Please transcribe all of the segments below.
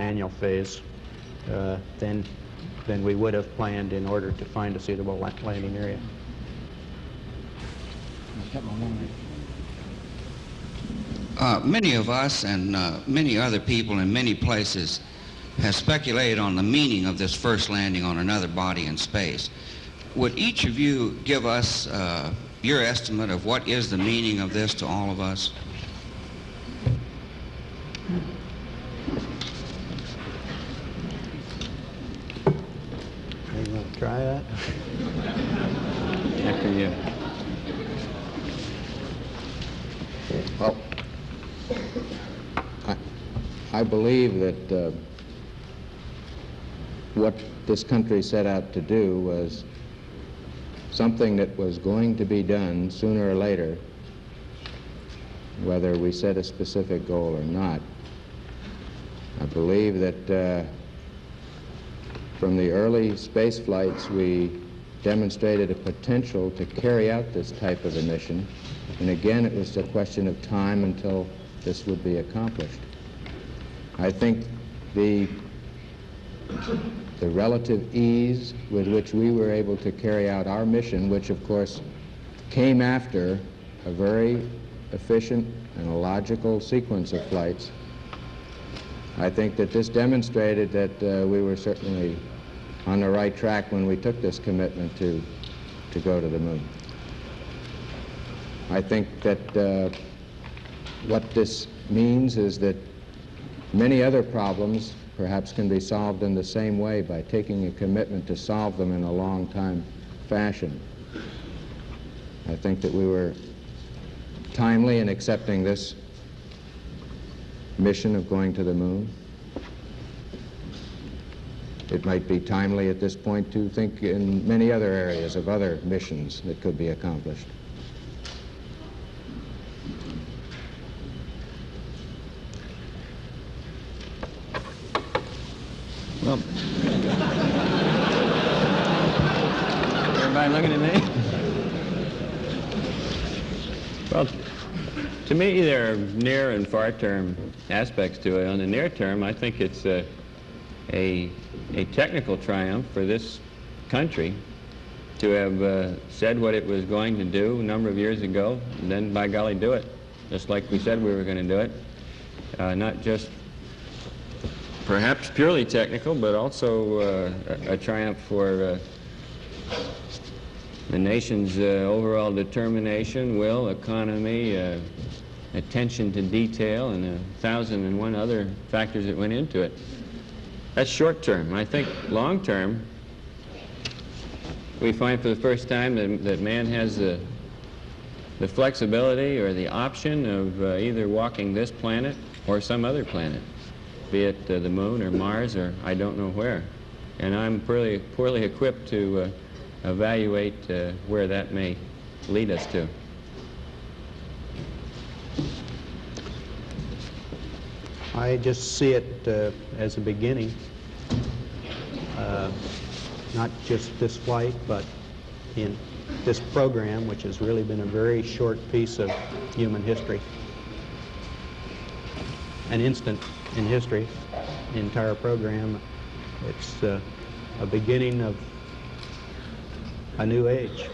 manual phase than we would have planned in order to find a suitable landing area. Many of us and many other people in many places have speculated on the meaning of this first landing on another body in space. Would each of you give us your estimate of what is the meaning of this to all of us? You want to try that? After you. Well, I believe that what this country set out to do was something that was going to be done sooner or later, whether we set a specific goal or not. I believe that from the early space flights, we demonstrated a potential to carry out this type of a mission. And again, it was a question of time until this would be accomplished. I think the relative ease with which we were able to carry out our mission, which of course came after a very efficient and a logical sequence of flights, I think that this demonstrated that we were certainly on the right track when we took this commitment to go to the moon. I think that what this means is that many other problems perhaps can be solved in the same way by taking a commitment to solve them in a long time fashion. I think that we were timely in accepting this mission of going to the moon. It might be timely at this point to think in many other areas of other missions that could be accomplished. Well, everybody looking at me? Well, to me, there are near and far-term aspects to it. On the near term, I think it's a technical triumph for this country to have said what it was going to do a number of years ago, and then, by golly, do it, just like we said we were going to do it. Not just perhaps purely technical, but also a triumph for the nation's overall determination, will, economy, attention to detail, and 1,001 other factors that went into it. That's short term. I think long term, we find for the first time that man has the flexibility or the option of either walking this planet or some other planet, be it the moon or Mars or I don't know where. And I'm poorly equipped to evaluate where that may lead us to. I just see it as a beginning, not just this flight, but in this program, which has really been a very short piece of human history. An instant in history, the entire program. It's a beginning of a new age.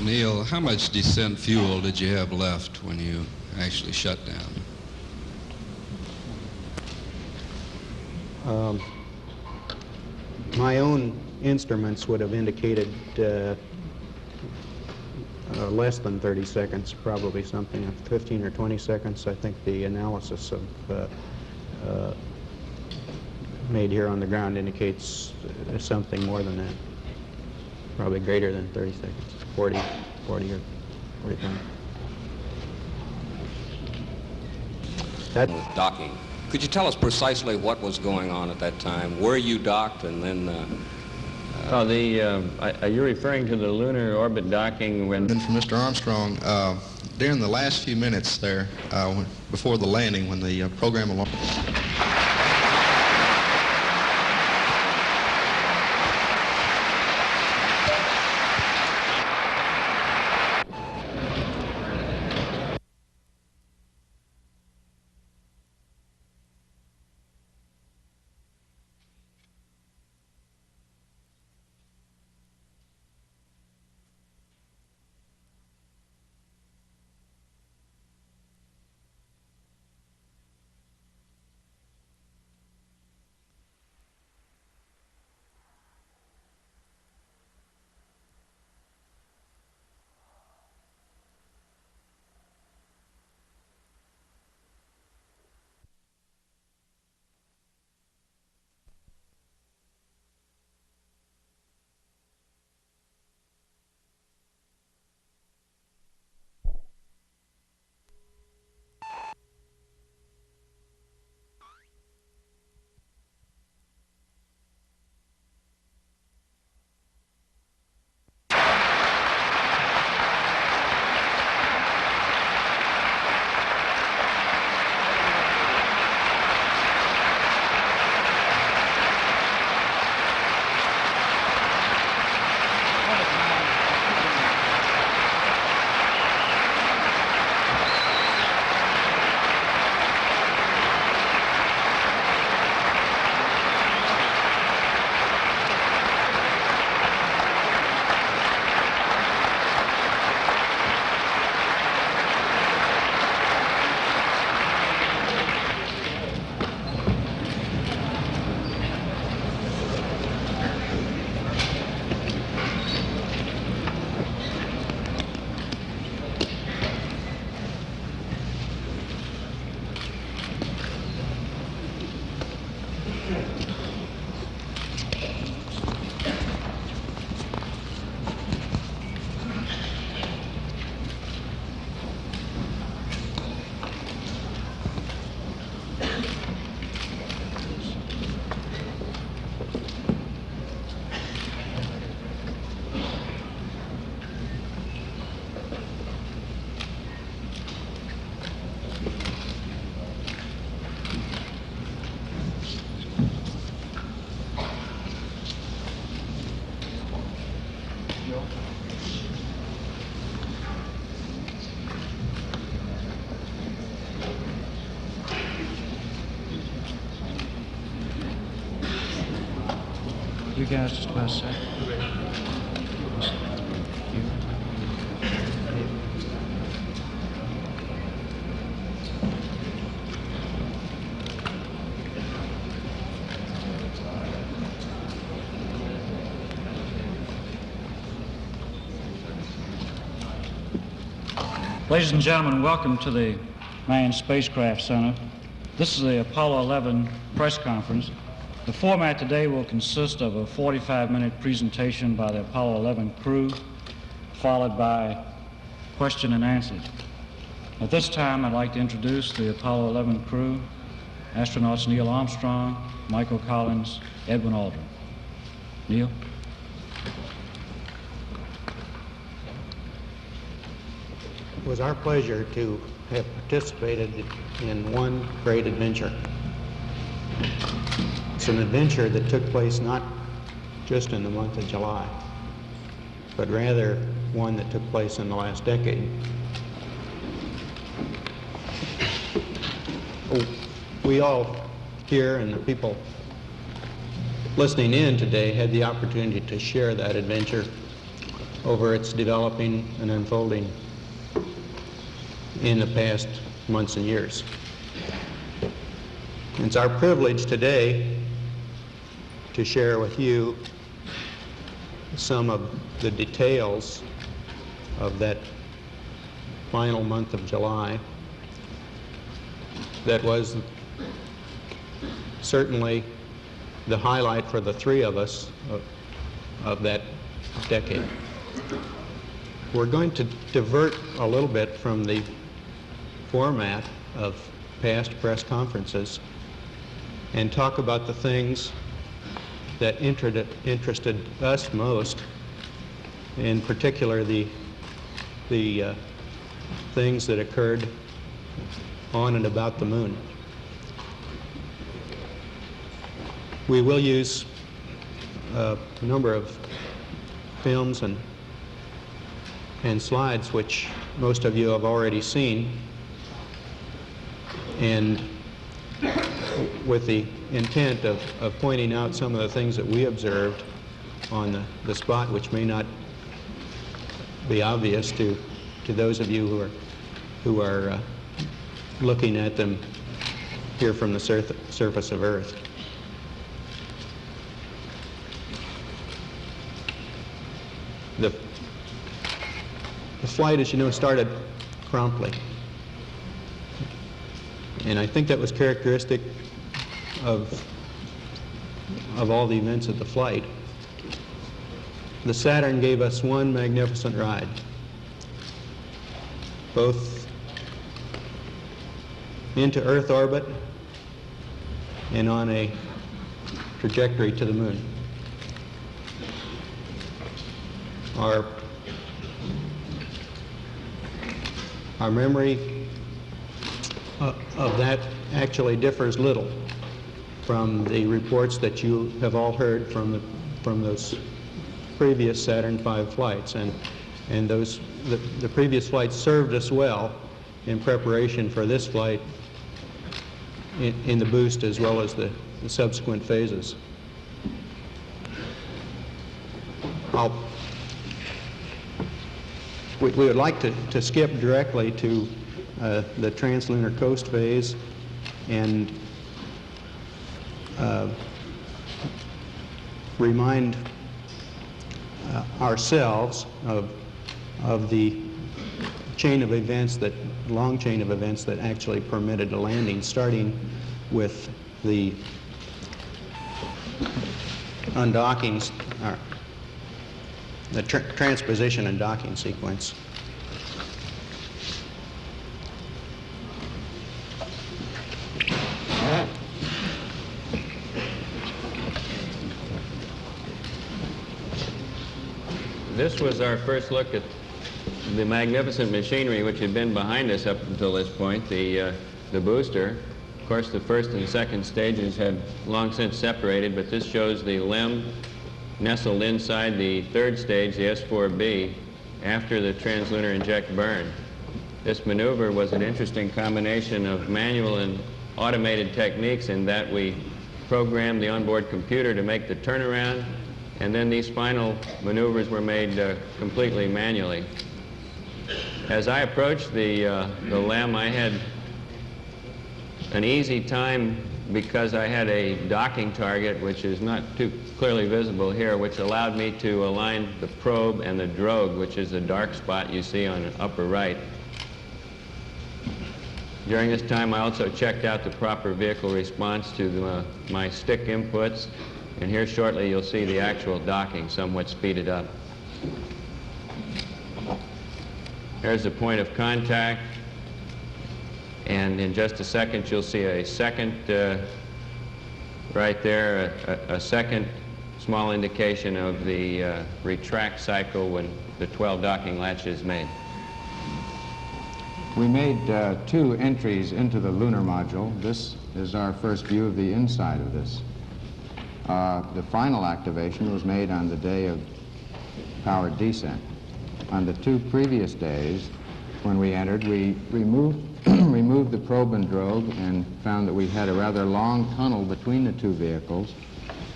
Neil, how much descent fuel did you have left when you actually shut down? My own instruments would have indicated less than 30 seconds, probably something of 15 or 20 seconds. I think the analysis of made here on the ground indicates something more than that, probably greater than 30 seconds, 40 or 45. That was docking. Could you tell us precisely what was going on at that time? Where you docked, and then you're referring to the lunar orbit docking when... And for Mr. Armstrong, during the last few minutes there, before the landing, when the program along... You guys just about set? Ladies and gentlemen, welcome to the Manned Spacecraft Center. This is the Apollo 11 press conference. The format today will consist of a 45-minute presentation by the Apollo 11 crew, followed by question and answers. At this time, I'd like to introduce the Apollo 11 crew, astronauts Neil Armstrong, Michael Collins, Edwin Aldrin. Neil? It was our pleasure to have participated in one great adventure. It's an adventure that took place not just in the month of July, but rather one that took place in the last decade. We all here and the people listening in today had the opportunity to share that adventure over its developing and unfolding in the past months and years. It's our privilege today to share with you some of the details of that final month of July that was certainly the highlight for the three of us of that decade. We're going to divert a little bit from the format of past press conferences and talk about the things that interested us most, in particular the things that occurred on and about the moon. We will use a number of films and slides which most of you have already seen, and with the intent of pointing out some of the things that we observed on the spot which may not be obvious to those of you who are looking at them here from the surface of Earth. The flight, as you know, started promptly. And I think that was characteristic of all the events of the flight. The Saturn gave us one magnificent ride, both into Earth orbit and on a trajectory to the moon. Our memory of that actually differs little from the reports that you have all heard from those previous Saturn V flights, and the previous flights served us well in preparation for this flight in the boost as well as the subsequent phases. We would like to skip directly to the translunar coast phase and remind ourselves of the chain of events, that long chain of events that actually permitted a landing, starting with the undockings, the transposition and docking sequence. This was our first look at the magnificent machinery which had been behind us up until this point, the booster. Of course, the first and second stages had long since separated, but this shows the LEM nestled inside the third stage, the S4B, after the translator inject burn. This maneuver was an interesting combination of manual and automated techniques in that we programmed the onboard computer to make the turnaround and then these final maneuvers were made completely manually. As I approached the LEM, I had an easy time because I had a docking target, which is not too clearly visible here, which allowed me to align the probe and the drogue, which is the dark spot you see on the upper right. During this time, I also checked out the proper vehicle response to my stick inputs, and here shortly you'll see the actual docking somewhat speeded up. There's the point of contact, and in just a second you'll see a second, right there, a second small indication of the retract cycle when the 12 docking latch is made. We made 2 entries into the lunar module. This is our first view of the inside of this. The final activation was made on the day of powered descent. On the 2 previous days, when we entered, we removed the probe and drogue and found that we had a rather long tunnel between the 2 vehicles.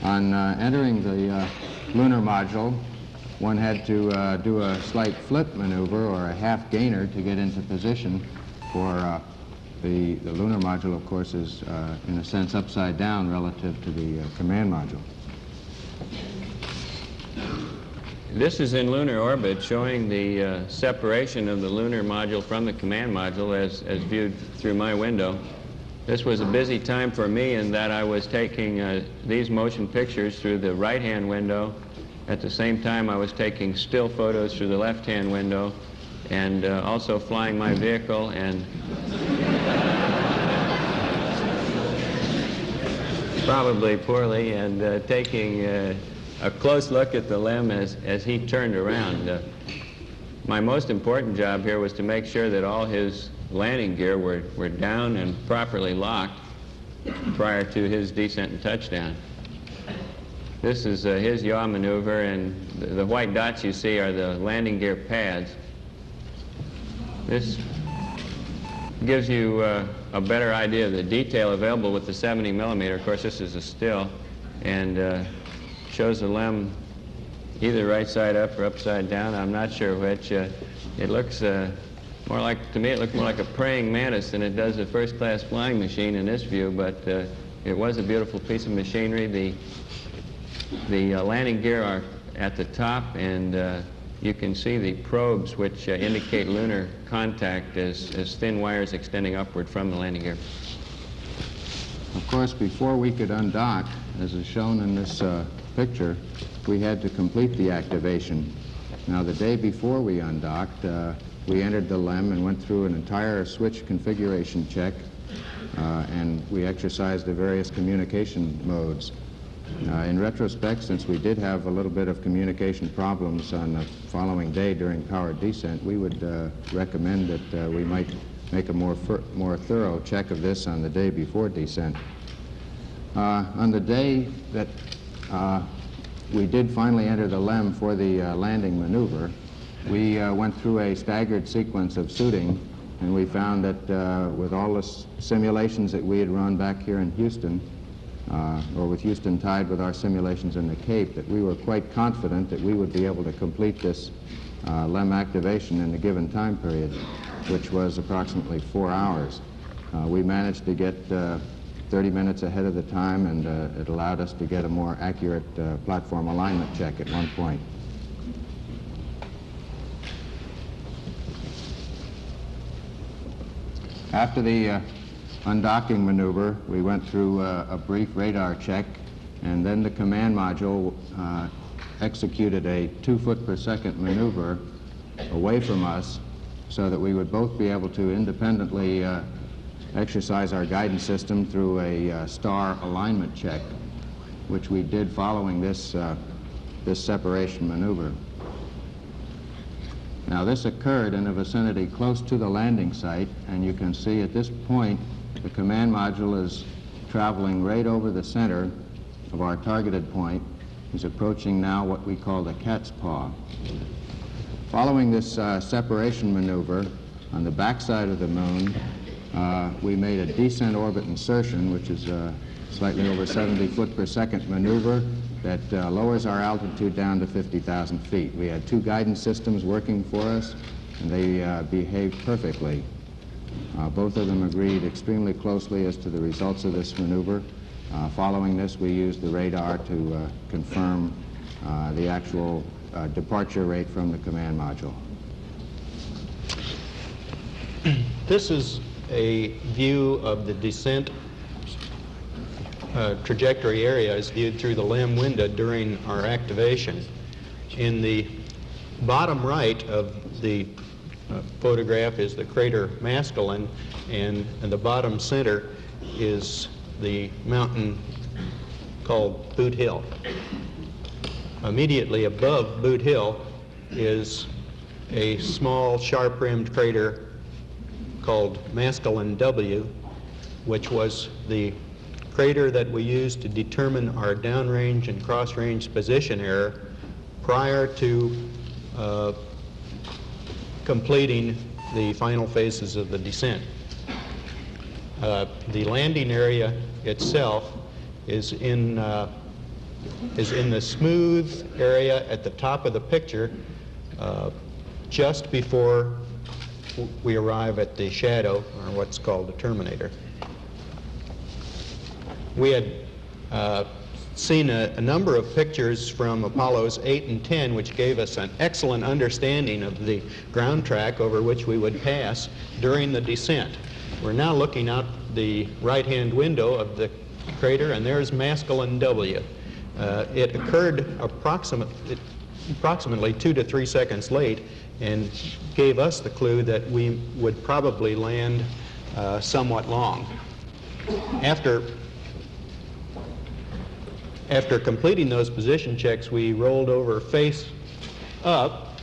On entering the lunar module, one had to do a slight flip maneuver or a half gainer to get into position for the lunar module, of course, is in a sense upside down relative to the command module. This is in lunar orbit, showing the separation of the lunar module from the command module as viewed through my window. This was a busy time for me in that I was taking these motion pictures through the right-hand window. At the same time, I was taking still photos through the left-hand window, and also flying my vehicle and probably poorly, and taking a close look at the LEM as he turned around. My most important job here was to make sure that all his landing gear were down and properly locked prior to his descent and touchdown. This is his yaw maneuver, and the white dots you see are the landing gear pads. This gives you a better idea of the detail available with the 70 millimeter. Of course, this is a still, and shows the LEM either right side up or upside down. I'm not sure which. It looks more like, to me, it looked more like a praying mantis than it does a first-class flying machine in this view, but it was a beautiful piece of machinery. The landing gear are at the top, and you can see the probes which indicate lunar contact as thin wires extending upward from the landing gear. Of course, before we could undock, as is shown in this picture, we had to complete the activation. Now, the day before we undocked, we entered the LEM and went through an entire switch configuration check, and we exercised the various communication modes. In retrospect, since we did have a little bit of communication problems on the following day during powered descent, we would recommend that we might make a more thorough check of this on the day before descent. On the day that we did finally enter the LEM for the landing maneuver, we went through a staggered sequence of suiting, and we found that with all the simulations that we had run back here in Houston, or with Houston tied with our simulations in the Cape, that we were quite confident that we would be able to complete this LEM activation in the given time period, which was approximately 4 hours. We managed to get 30 minutes ahead of the time, and it allowed us to get a more accurate platform alignment check at one point. After the undocking maneuver, we went through a brief radar check, and then the command module executed a 2 foot per second maneuver away from us so that we would both be able to independently exercise our guidance system through a star alignment check, which we did following this separation maneuver. Now, this occurred in a vicinity close to the landing site, and you can see at this point the command module is traveling right over the center of our targeted point. Is approaching now what we call the cat's paw. Following this separation maneuver on the backside of the moon, we made a descent orbit insertion, which is slightly over 70 foot per second maneuver that lowers our altitude down to 50,000 feet. We had 2 guidance systems working for us, and they behaved perfectly. Both of them agreed extremely closely as to the results of this maneuver. Following this, we used the radar to confirm the actual departure rate from the command module. This is a view of the descent trajectory area as viewed through the LEM window during our activation. In the bottom right of the photograph is the crater Maskelyne, and in the bottom center is the mountain called Boot Hill. Immediately above Boot Hill is a small sharp-rimmed crater called Maskelyne W, which was the crater that we used to determine our downrange and cross-range position error prior to completing the final phases of the descent. The landing area itself is in the smooth area at the top of the picture just before we arrive at the shadow, or what's called the terminator. We had seen a number of pictures from Apollos 8 and 10 which gave us an excellent understanding of the ground track over which we would pass during the descent. We're now looking out the right-hand window of the crater, and there's Maskelyne W. It occurred approximately 2 to 3 seconds late and gave us the clue that we would probably land somewhat long. After completing those position checks, we rolled over face up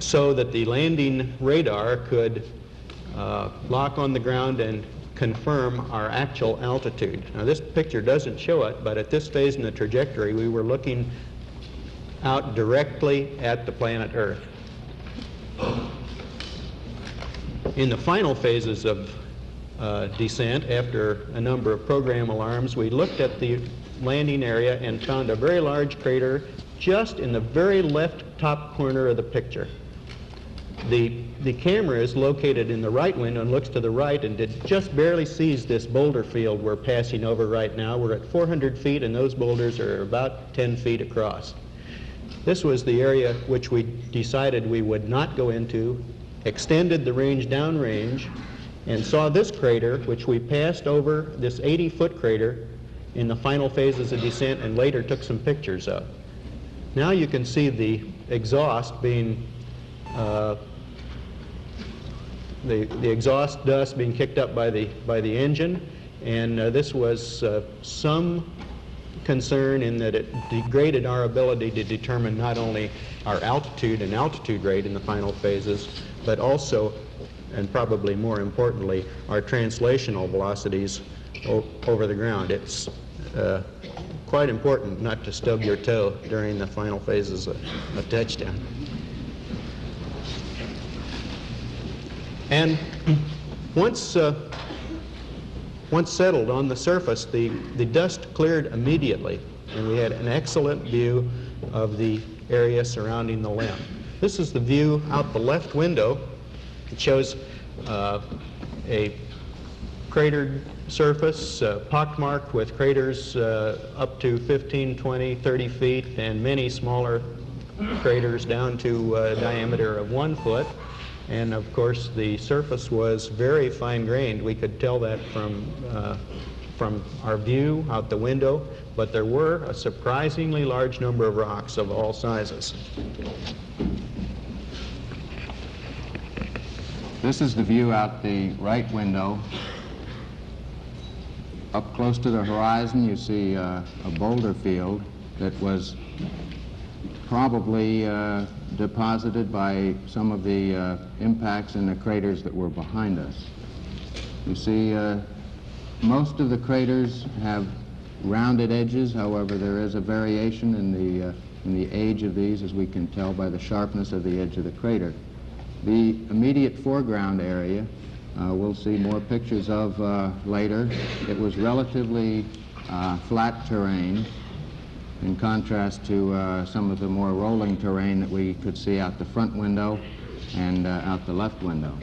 so that the landing radar could lock on the ground and confirm our actual altitude. Now, this picture doesn't show it, but at this phase in the trajectory, we were looking out directly at the planet Earth. In the final phases of descent, after a number of program alarms, we looked at the landing area and found a very large crater just in the very left top corner of the picture. The camera is located in the right window and looks to the right, and it just barely sees this boulder field we're passing over right now. We're at 400 feet, and those boulders are about 10 feet across. This was the area which we decided we would not go into, extended the range downrange, and saw this crater, which we passed over, this 80-foot crater, in the final phases of descent, and later took some pictures of. Now you can see the exhaust being, the exhaust dust being kicked up by the engine, and this was some concern in that it degraded our ability to determine not only our altitude and altitude rate in the final phases, but also, and probably more importantly, our translational velocities over the ground. It's quite important not to stub your toe during the final phases of touchdown. And once settled on the surface, the dust cleared immediately, and we had an excellent view of the area surrounding the LEM. This is the view out the left window. It shows a cratered surface, pockmarked with craters up to 15, 20, 30 feet, and many smaller craters down to a diameter of 1 foot. And of course, the surface was very fine-grained. We could tell that from our view out the window, but there were a surprisingly large number of rocks of all sizes. This is the view out the right window. Up close to the horizon, you see a boulder field that was probably deposited by some of the impacts in the craters that were behind us. You see, most of the craters have rounded edges. However, there is a variation in the age of these, as we can tell by the sharpness of the edge of the crater. The immediate foreground area we'll see more pictures of later. It was relatively flat terrain in contrast to some of the more rolling terrain that we could see out the front window and out the left window.